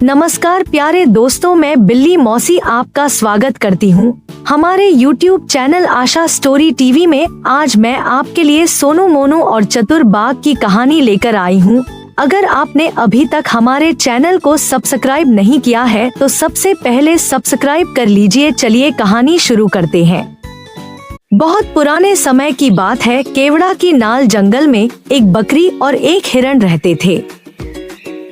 नमस्कार प्यारे दोस्तों, मैं बिल्ली मौसी आपका स्वागत करती हूँ हमारे YouTube चैनल आशा स्टोरी टीवी में। आज मैं आपके लिए सोनू मोनू और चतुर बाघ की कहानी लेकर आई हूँ। अगर आपने अभी तक हमारे चैनल को सब्सक्राइब नहीं किया है तो सबसे पहले सब्सक्राइब कर लीजिए। चलिए कहानी शुरू करते हैं। बहुत पुराने समय की बात है। केवड़ा की नाल जंगल में एक बकरी और एक हिरण रहते थे।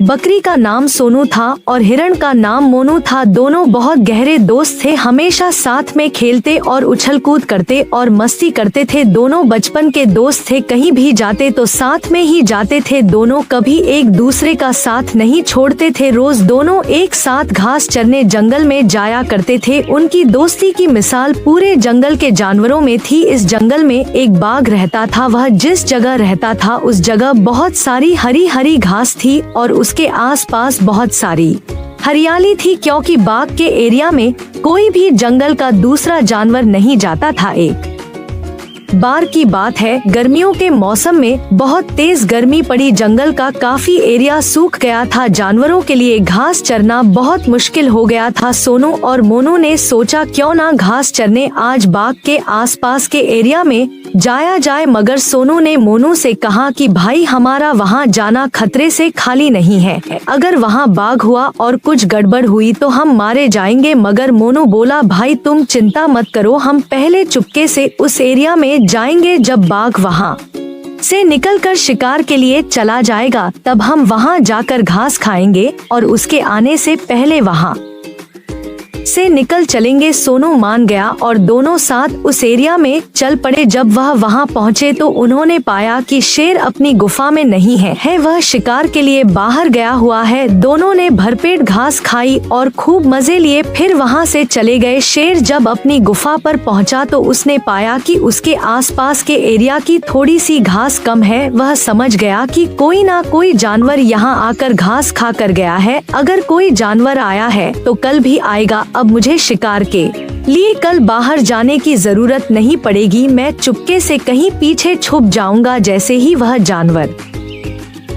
बकरी का नाम सोनू था और हिरण का नाम मोनू था। दोनों बहुत गहरे दोस्त थे, हमेशा साथ में खेलते और उछल कूद करते और मस्ती करते थे। दोनों बचपन के दोस्त थे, कहीं भी जाते तो साथ में ही जाते थे। दोनों कभी एक दूसरे का साथ नहीं छोड़ते थे। रोज दोनों एक साथ घास चरने जंगल में जाया करते थे। उनकी दोस्ती की मिसाल पूरे जंगल के जानवरों में थी। इस जंगल में एक बाघ रहता था। वह जिस जगह रहता था उस जगह बहुत सारी हरी हरी घास थी और उसके आसपास बहुत सारी हरियाली थी, क्योंकि बाघ के एरिया में कोई भी जंगल का दूसरा जानवर नहीं जाता था। एक बार की बात है, गर्मियों के मौसम में बहुत तेज गर्मी पड़ी। जंगल का काफी एरिया सूख गया था। जानवरों के लिए घास चरना बहुत मुश्किल हो गया था। सोनू और मोनू ने सोचा क्यों ना घास चरने आज बाघ के आसपास के एरिया में जाया जाए। मगर सोनू ने मोनू से कहा कि भाई, हमारा वहाँ जाना खतरे से खाली नहीं है। अगर वहाँ बाघ हुआ और कुछ गड़बड़ हुई तो हम मारे जाएंगे। मगर मोनू बोला, भाई तुम चिंता मत करो, हम पहले चुपके से उस एरिया में जाएंगे। जब बाघ वहाँ से निकलकर शिकार के लिए चला जाएगा तब हम वहाँ जाकर घास खाएंगे और उसके आने से पहले वहाँ से निकल चलेंगे। सोनू मान गया और दोनों साथ उस एरिया में चल पड़े। जब वह वहां पहुंचे तो उन्होंने पाया कि शेर अपनी गुफा में नहीं है, वह शिकार के लिए बाहर गया हुआ है। दोनों ने भरपेट घास खाई और खूब मजे लिए, फिर वहां से चले गए। शेर जब अपनी गुफा पर पहुंचा तो उसने पाया कि उसके आसपास के एरिया की थोड़ी सी घास कम है। वह समझ गया कि कोई ना कोई जानवर यहाँ आकर घास खा कर गया है। अगर कोई जानवर आया है तो कल भी आएगा। अब मुझे शिकार के लिए कल बाहर जाने की जरूरत नहीं पड़ेगी। मैं चुपके से कहीं पीछे छुप जाऊंगा। जैसे ही वह जानवर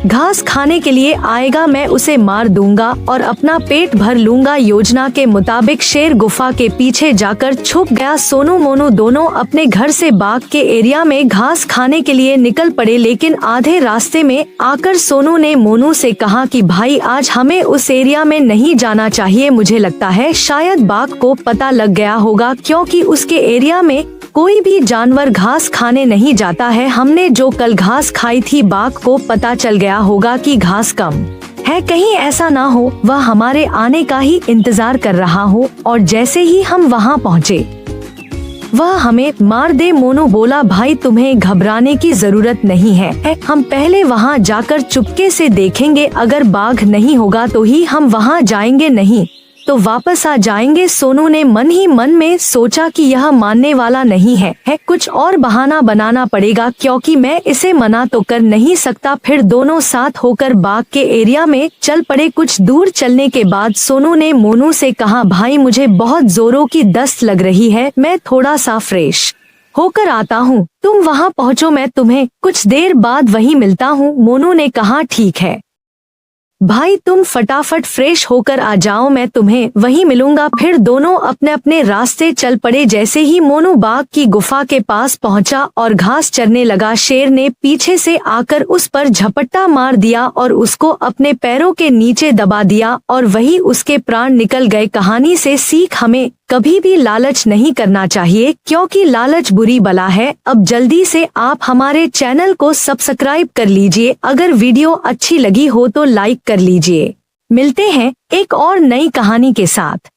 घास खाने के लिए आएगा मैं उसे मार दूंगा और अपना पेट भर लूंगा। योजना के मुताबिक शेर गुफा के पीछे जाकर छुप गया। सोनू मोनू दोनों अपने घर से बाघ के एरिया में घास खाने के लिए निकल पड़े, लेकिन आधे रास्ते में आकर सोनू ने मोनू से कहा कि भाई, आज हमें उस एरिया में नहीं जाना चाहिए। मुझे लगता है शायद बाघ को पता लग गया होगा, क्योंकि उसके एरिया में कोई भी जानवर घास खाने नहीं जाता है। हमने जो कल घास खाई थी बाघ को पता चल गया होगा कि घास कम है। कहीं ऐसा ना हो वह हमारे आने का ही इंतजार कर रहा हो और जैसे ही हम वहाँ पहुँचे वह हमें मार दे। मोनू बोला, भाई तुम्हें घबराने की जरूरत नहीं है, हम पहले वहाँ जाकर चुपके से देखेंगे। अगर बाघ नहीं होगा तो ही हम वहाँ जाएंगे, नहीं तो वापस आ जाएंगे। सोनू ने मन ही मन में सोचा कि यह मानने वाला नहीं है, कुछ और बहाना बनाना पड़ेगा, क्योंकि मैं इसे मना तो कर नहीं सकता। फिर दोनों साथ होकर बाघ के एरिया में चल पड़े। कुछ दूर चलने के बाद सोनू ने मोनू से कहा, भाई मुझे बहुत जोरों की दस्त लग रही है, मैं थोड़ा सा फ्रेश होकर आता हूँ। तुम वहाँ पहुँचो, मैं तुम्हें कुछ देर बाद वहीं मिलता हूँ। मोनू ने कहा, ठीक है भाई, तुम फटाफट फ्रेश होकर आ जाओ, मैं तुम्हें वहीं मिलूंगा। फिर दोनों अपने अपने रास्ते चल पड़े। जैसे ही मोनू बाघ की गुफा के पास पहुंचा और घास चरने लगा, शेर ने पीछे से आकर उस पर झपट्टा मार दिया और उसको अपने पैरों के नीचे दबा दिया और वही उसके प्राण निकल गए। कहानी से सीख, हमें कभी भी लालच नहीं करना चाहिए, क्योंकि लालच बुरी बला है। अब जल्दी से आप हमारे चैनल को सब्सक्राइब कर लीजिए। अगर वीडियो अच्छी लगी हो तो लाइक कर लीजिए। मिलते हैं एक और नई कहानी के साथ।